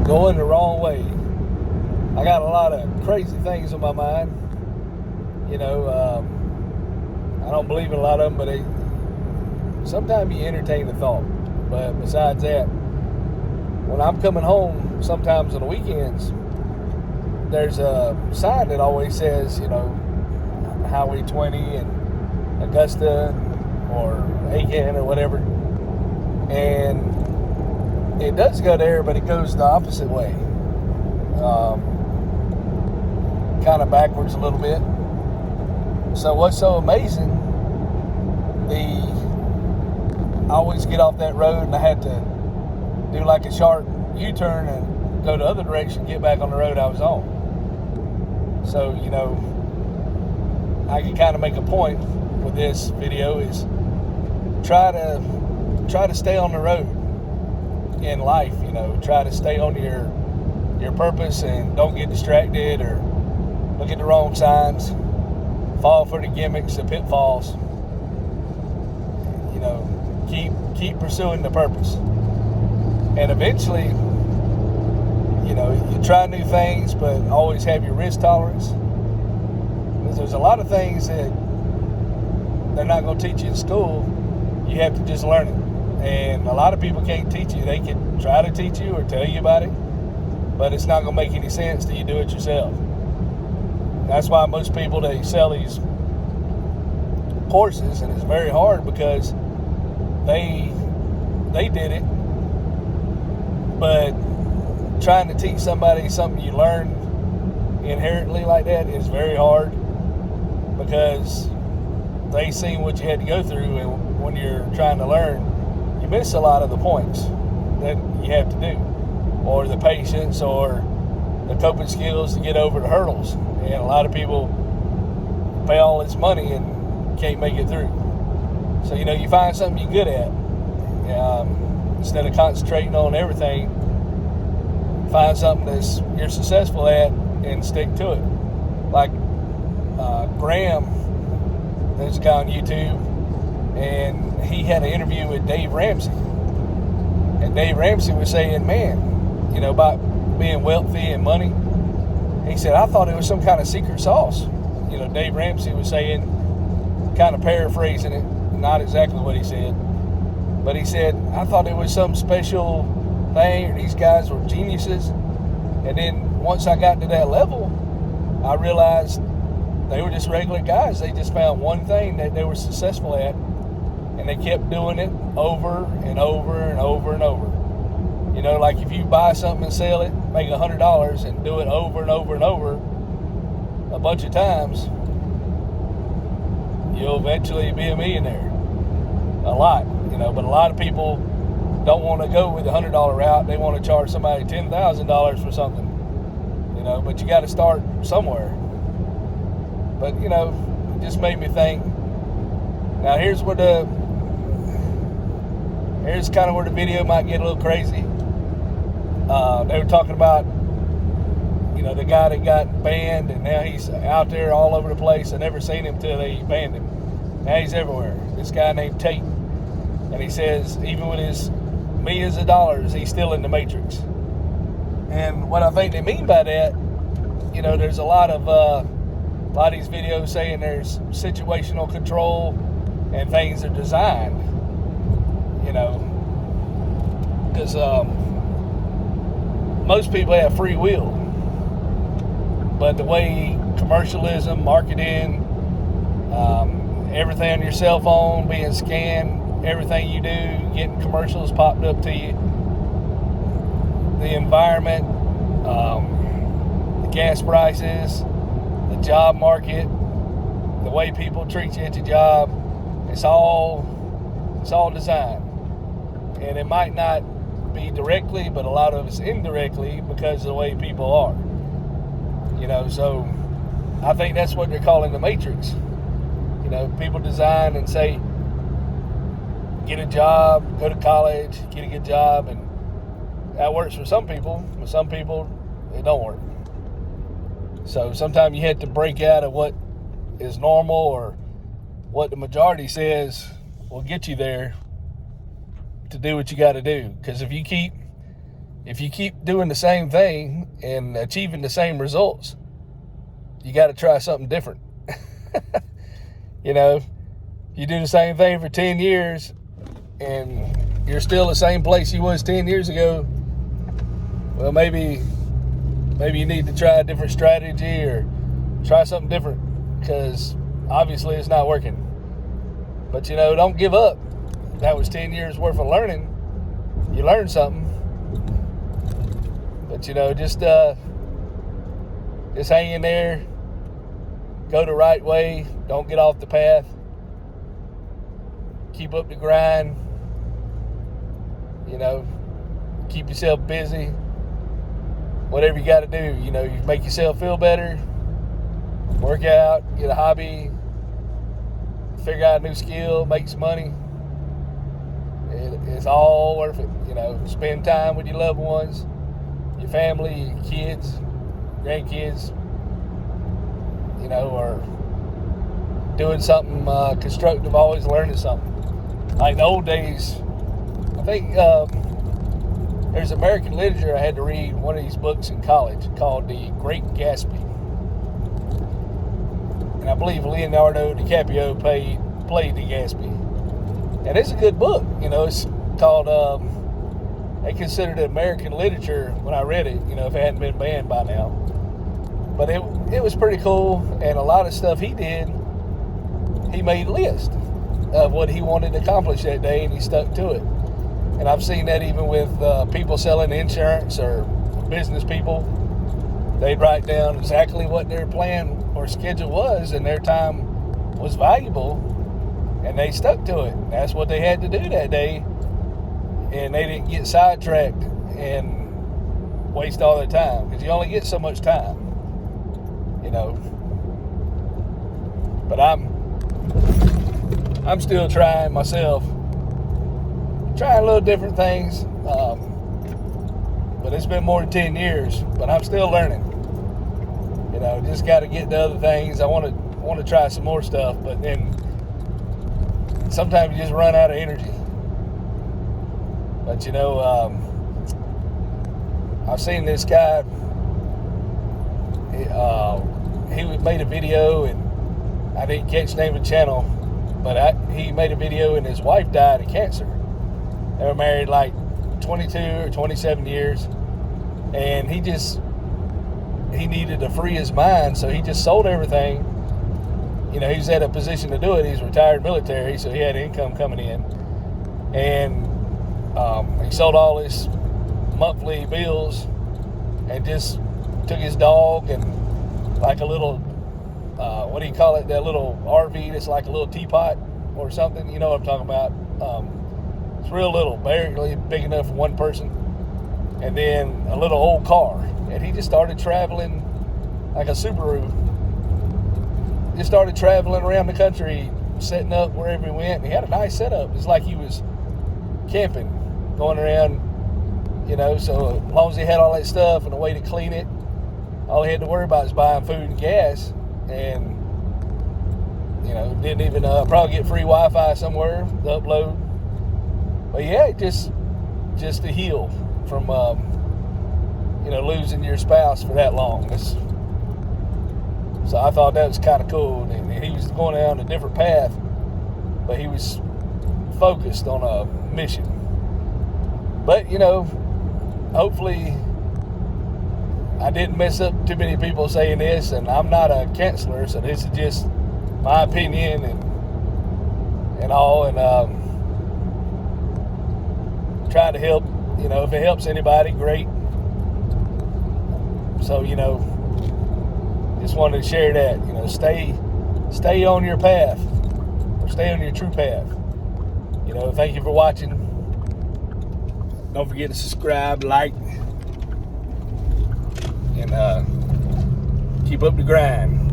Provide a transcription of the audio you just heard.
going the wrong way. I got a lot of crazy things on my mind. I don't believe in a lot of them, but sometimes you entertain the thought. But besides that, when I'm coming home, sometimes on the weekends, there's a sign that always says, Highway 20 and Augusta or Aiken or whatever. And it does go there, but it goes the opposite way. Kind of backwards a little bit. So what's so amazing, I always get off that road and I had to do like a sharp U-turn and go the other direction, get back on the road I was on. So, I can kind of make a point with this video is try to stay on the road in life, try to stay on your purpose and don't get distracted or look at the wrong signs, fall for the gimmicks, the pitfalls. Keep pursuing the purpose. And eventually, you try new things, but always have your risk tolerance. Because there's a lot of things that they're not going to teach you in school. You have to just learn it. And a lot of people can't teach you. They can try to teach you or tell you about it, but it's not going to make any sense till you do it yourself. That's why most people, they sell these courses, and it's very hard because they did it, but trying to teach somebody something you learned inherently like that is very hard because they seen what you had to go through, and when you're trying to learn, you miss a lot of the points that you have to do, or the patience, or the coping skills to get over the hurdles. And a lot of people pay all this money and can't make it through. So, you find something you're good at. Instead of concentrating on everything, find something that you're successful at and stick to it. Like Graham, there's a guy on YouTube, and he had an interview with Dave Ramsey. And Dave Ramsey was saying, man, about being wealthy and money. He said, I thought it was some kind of secret sauce. Dave Ramsey was saying, kind of paraphrasing it, not exactly what he said, but he said, I thought it was some special thing, or these guys were geniuses. And then once I got to that level, I realized they were just regular guys. They just found one thing that they were successful at, and they kept doing it over and over and over and over. Like if you buy something and sell it, make $100 and do it over and over and over a bunch of times, you'll eventually be a millionaire. A lot, but a lot of people don't want to go with the $100 route. They want to charge somebody $10,000 for something, but you got to start somewhere. But, it just made me think. Now here's kind of where the video might get a little crazy. They were talking about, the guy that got banned, and now he's out there all over the place. I never seen him till they banned him. Now he's everywhere. This guy named Tate. And he says, even with his millions of dollars, he's still in the matrix. And what I think they mean by that, there's a lot of these videos saying there's situational control and things are designed, because most people have free will. But the way commercialism, marketing, everything on your cell phone being scanned, everything you do, getting commercials popped up to you, the environment, the gas prices, the job market, the way people treat you at your job, it's all designed. And it might not be directly, but a lot of it's indirectly because of the way people are. So I think that's what they're calling the matrix. People design and say, get a job, go to college, get a good job, and that works for some people, but some people, it don't work. So sometimes you have to break out of what is normal or what the majority says will get you there to do what you got to do. Because if you keep if you keep doing the same thing and achieving the same results, you got to try something different. You know, you do the same thing for 10 years and you're still the same place you was 10 years ago. Well, maybe you need to try a different strategy or try something different, because obviously it's not working. But, you know, don't give up. That was 10 years worth of learning. You learned something. But, you know, just hang in there. Go the right way. Don't get off the path. Keep up the grind. You know, keep yourself busy. Whatever you got to do, you know, you make yourself feel better. Work out, get a hobby, figure out a new skill, make some money. It's all worth it. You know, spend time with your loved ones, your family, your kids, grandkids, you know, or doing something constructive, always learning something. Like in the old days, I think there's American literature I had to read one of these books in college called The Great Gatsby. And I believe Leonardo DiCaprio played the Gatsby. And it's a good book. You know, it's called, they considered it American literature when I read it, you know, if it hadn't been banned by now. But it was pretty cool, and a lot of stuff he did, he made a list of what he wanted to accomplish that day, and he stuck to it. And I've seen that even with people selling insurance or business people. They'd write down exactly what their plan or schedule was, and their time was valuable, and they stuck to it. That's what they had to do that day, and they didn't get sidetracked and waste all their time, because you only get so much time, you know. But I'm still trying myself, trying a little different things, but it's been more than 10 years, but I'm still learning. You know, just got to get to other things. I want to try some more stuff, but then sometimes you just run out of energy. But, you know, I've seen this guy, he made a video, and I didn't catch the name of the channel, but he made a video and his wife died of cancer. They were married like 22 or 27 years, and he needed to free his mind, so he just sold everything. You know, he's at a position to do it. He's retired military, so he had income coming in, and he sold all his monthly bills and just took his dog and like a little, what do you call it, that little RV that's like a little teapot or something, you know what I'm talking about. It's real little, barely big enough for one person, and then a little old car. And he just started traveling like a Subaru. Just started traveling around the country, setting up wherever he went. And he had a nice setup. It's like he was camping, going around, you know. So as long as he had all that stuff and a way to clean it, all he had to worry about was buying food and gas. And, you know, didn't even probably get free Wi-Fi somewhere to upload. But yeah, just to heal from, you know, losing your spouse for that long. So I thought that was kind of cool. And he was going down a different path, but he was focused on a mission. But, you know, hopefully I didn't mess up too many people saying this, and I'm not a counselor, so this is just my opinion and all, and try to help. You know, if it helps anybody, great. So, you know, just wanted to share that. You know, stay on your path, or stay on your true path. You know, thank you for watching. Don't forget to subscribe, like, and keep up the grind.